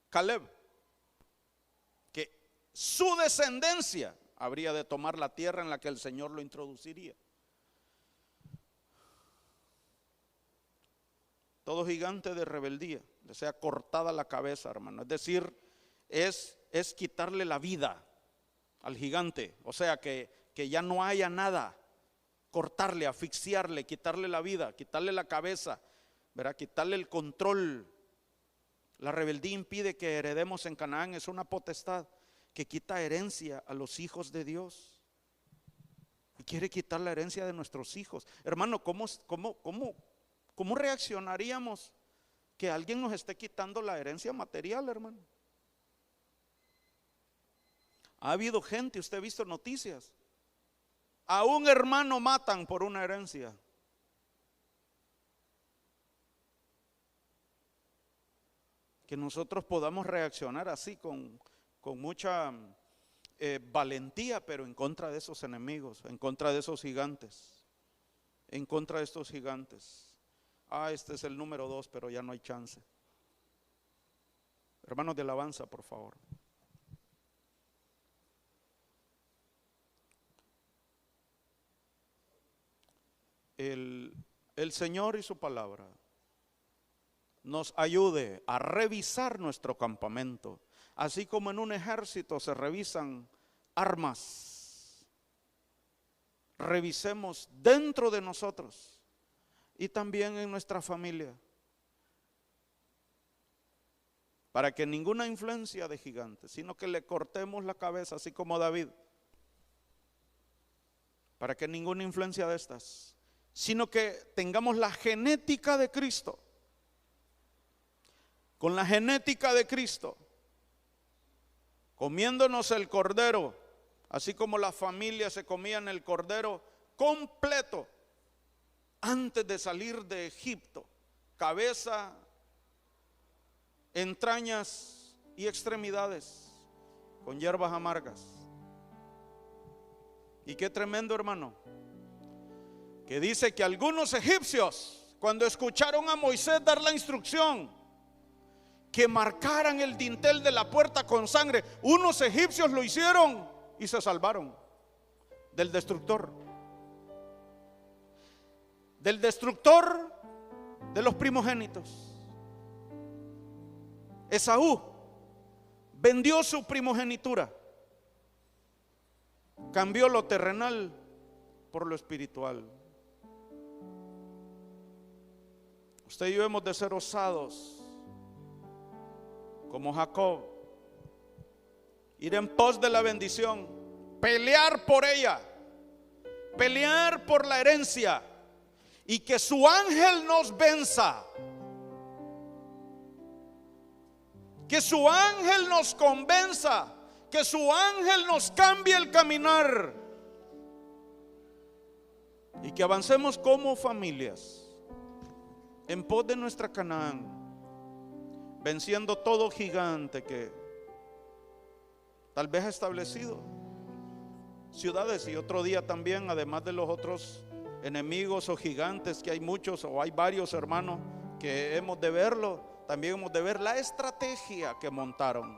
Caleb, que su descendencia habría de tomar la tierra en la que el Señor lo introduciría. Todo gigante de rebeldía le sea cortada la cabeza, hermano. Es decir, es quitarle la vida al gigante. O sea, que ya no haya nada. Cortarle, asfixiarle, quitarle la vida, quitarle la cabeza, ¿verdad? Quitarle el control. La rebeldía impide que heredemos en Canaán. Es una potestad que quita herencia a los hijos de Dios. Y quiere quitar la herencia de nuestros hijos. Hermano, ¿cómo reaccionaríamos que alguien nos esté quitando la herencia material, hermano? Ha habido gente, usted ha visto noticias. A un hermano matan por una herencia. Que nosotros podamos reaccionar así con mucha valentía, pero en contra de esos enemigos, en contra de esos gigantes, en contra de estos gigantes. Este es el número 2, pero ya no hay chance. Hermanos de alabanza, por favor. El Señor y su palabra nos ayude a revisar nuestro campamento, así como en un ejército se revisan armas. Revisemos dentro de nosotros y también en nuestra familia, para que ninguna influencia de gigantes, sino que le cortemos la cabeza, así como David, para que ninguna influencia de estas, sino que tengamos la genética de Cristo. Con la genética de Cristo, comiéndonos el cordero, así como la familia se comían el cordero completo antes de salir de Egipto, cabeza, entrañas y extremidades con hierbas amargas. Y qué tremendo, hermano, que dice que algunos egipcios, cuando escucharon a Moisés dar la instrucción que marcaran el dintel de la puerta con sangre, unos egipcios lo hicieron y se salvaron del destructor de los primogénitos. Esaú vendió su primogenitura, cambió lo terrenal por lo espiritual. Usted y yo hemos de ser osados como Jacob, ir en pos de la bendición, pelear por ella, pelear por la herencia, y que su ángel nos venza, que su ángel nos convenza, que su ángel nos cambie el caminar, y que avancemos como familias en pos de nuestra Canaán, venciendo todo gigante que tal vez ha establecido ciudades. Y otro día también, además de los otros enemigos o gigantes, que hay muchos o hay varios, hermanos, que hemos de verlo, también hemos de ver la estrategia que montaron.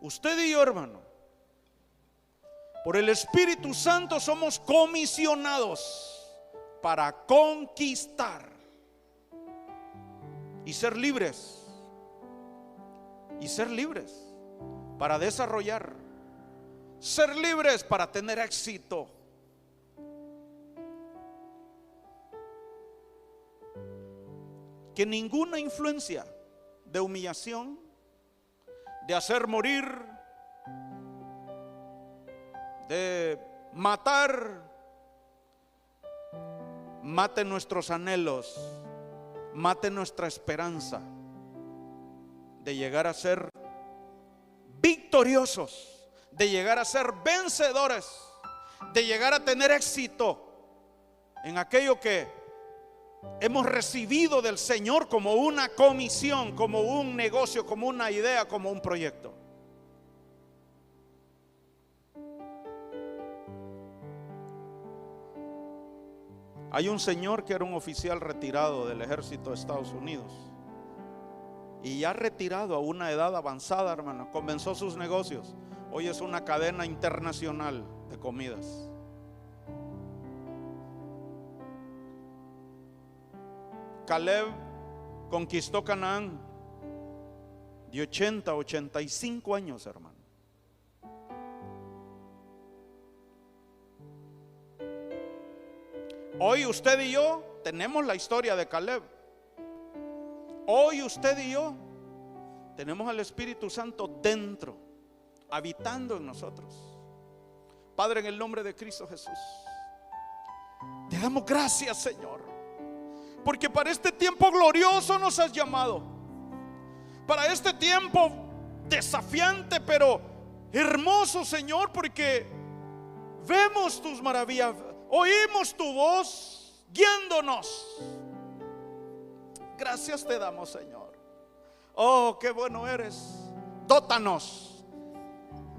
Usted y yo, hermano, por el Espíritu Santo somos comisionados para conquistar y ser libres. Y ser libres para desarrollar, ser libres para tener éxito. Que ninguna influencia de humillación, de hacer morir, de matar, mate nuestros anhelos, mate nuestra esperanza de llegar a ser victoriosos, de llegar a ser vencedores, de llegar a tener éxito en aquello que hemos recibido del Señor como una comisión, como un negocio, como una idea, como un proyecto. Hay un señor que era un oficial retirado del ejército de Estados Unidos, y ya retirado a una edad avanzada, hermano, comenzó sus negocios. Hoy es una cadena internacional de comidas. Caleb conquistó Canaán de 80 a 85 años, hermano. Hoy usted y yo tenemos la historia de Caleb. Hoy usted y yo tenemos al Espíritu Santo dentro, habitando en nosotros. Padre, en el nombre de Cristo Jesús, te damos gracias, Señor, porque para este tiempo glorioso nos has llamado, para este tiempo desafiante pero hermoso, Señor, porque vemos tus maravillas, oímos tu voz guiándonos. Gracias te damos, Señor. Oh, qué bueno eres. Dótanos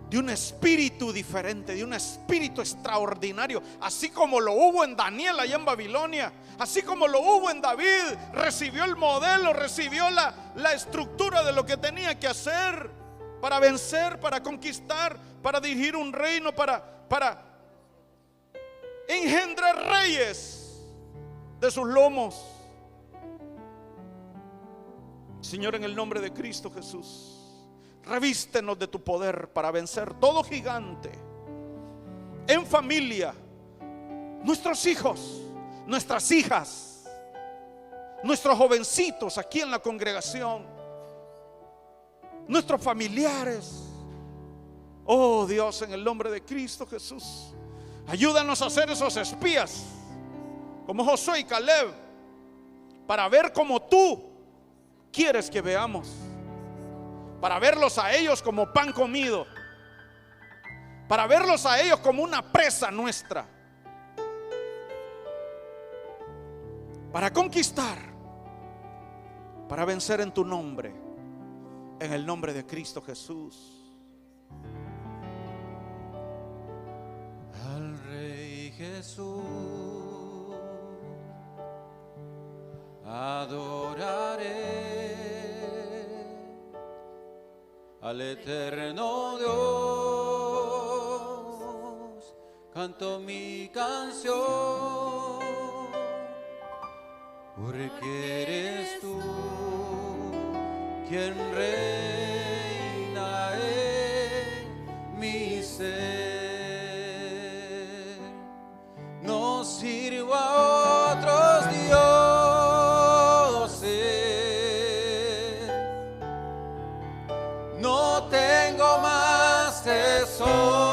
de un espíritu diferente, de un espíritu extraordinario, así como lo hubo en Daniel allá en Babilonia, así como lo hubo en David. Recibió el modelo, recibió la estructura de lo que tenía que hacer para vencer, para conquistar, para dirigir un reino, para engendrar reyes de sus lomos. Señor, en el nombre de Cristo Jesús, revístenos de tu poder para vencer todo gigante en familia, nuestros hijos, nuestras hijas, nuestros jovencitos aquí en la congregación, nuestros familiares. Oh Dios, en el nombre de Cristo Jesús, ayúdanos a ser esos espías como Josué y Caleb, para ver como tú quieres que veamos, para verlos a ellos como pan comido, para verlos a ellos como una presa nuestra, para conquistar, para vencer en tu nombre, en el nombre de Cristo Jesús. Al Rey Jesús adoraré, al eterno Dios canto mi canción, porque eres tú quien reina en mi ser. No sirvo a otros dioses, no tengo más tesoro,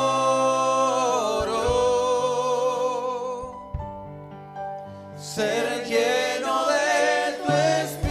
ser lleno de tu espíritu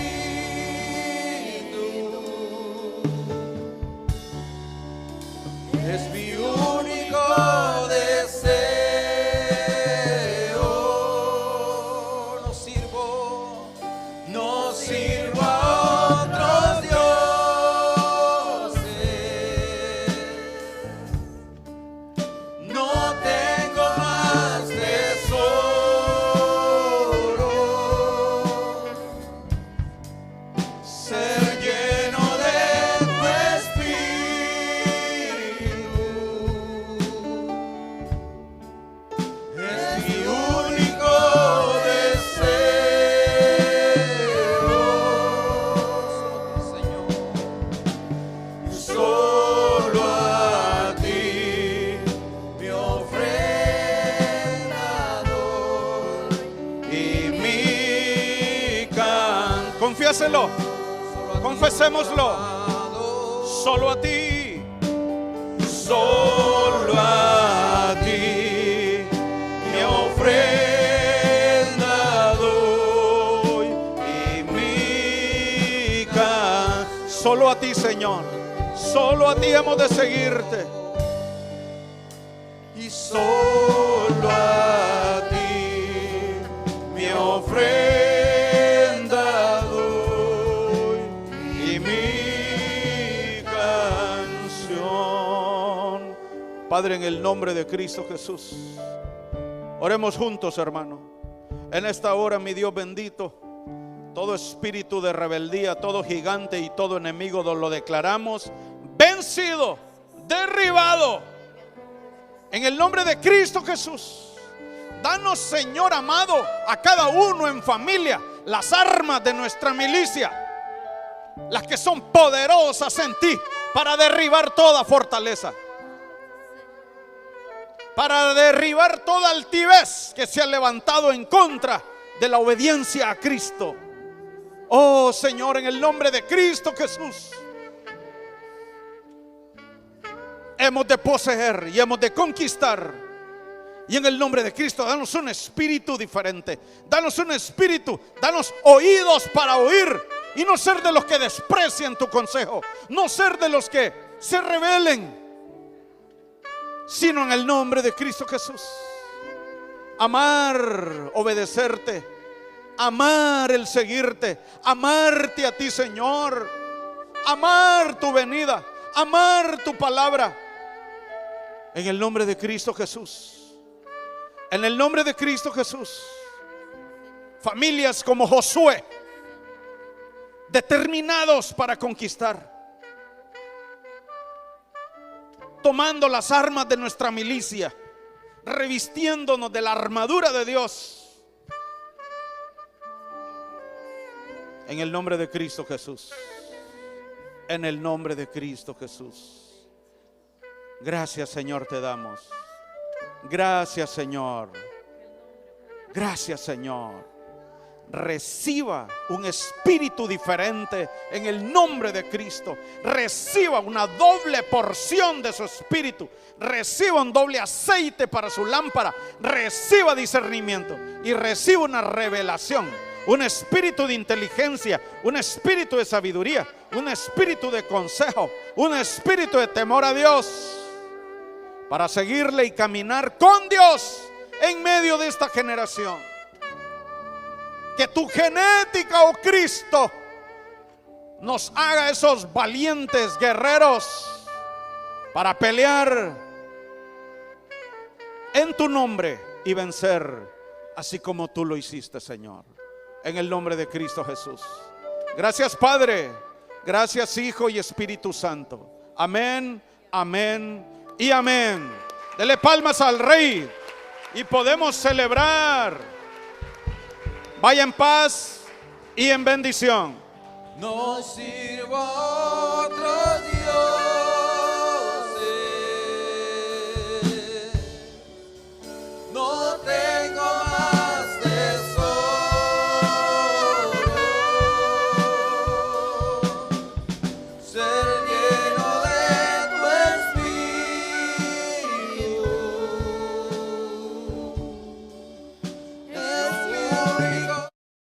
confiéselo, confesémoslo. Solo a ti, solo a ti mi ofrenda doy y mi canción. Solo a ti, Señor, solo a ti hemos de seguirte. Y solo a ti mi ofrenda doy y mi canción. Padre, en el nombre de Cristo Jesús, oremos juntos, hermano. En esta hora, mi Dios bendito, todo espíritu de rebeldía, todo gigante y todo enemigo lo declaramos vencido, derribado, en el nombre de Cristo Jesús. Danos, Señor amado, a cada uno en familia las armas de nuestra milicia, las que son poderosas en ti para derribar toda fortaleza, para derribar toda altivez que se ha levantado en contra de la obediencia a Cristo. Oh Señor, en el nombre de Cristo Jesús, hemos de poseer y hemos de conquistar. Y en el nombre de Cristo, danos un espíritu diferente. Danos un espíritu, danos oídos para oír y no ser de los que desprecian tu consejo, no ser de los que se rebelen, sino en el nombre de Cristo Jesús. Amar, obedecerte, amar el seguirte, amarte a ti, Señor, amar tu venida, amar tu palabra. En el nombre de Cristo Jesús, en el nombre de Cristo Jesús, familias como Josué, determinados para conquistar, tomando las armas de nuestra milicia, revistiéndonos de la armadura de Dios, en el nombre de Cristo Jesús, en el nombre de Cristo Jesús. Gracias, Señor, te damos. Gracias, Señor. Gracias, Señor. Reciba un espíritu diferente en el nombre de Cristo. Reciba una doble porción de su espíritu. Reciba un doble aceite para su lámpara. Reciba discernimiento y reciba una revelación, un espíritu de inteligencia, un espíritu de sabiduría, un espíritu de consejo, un espíritu de temor a Dios, para seguirle y caminar con Dios en medio de esta generación. Que tu genética, oh Cristo, nos haga esos valientes guerreros para pelear en tu nombre y vencer, así como tú lo hiciste, Señor. En el nombre de Cristo Jesús. Gracias, Padre. Gracias, Hijo y Espíritu Santo. Amén, amén y amén. Dele palmas al Rey y podemos celebrar. Vaya en paz y en bendición. No sirvo a otro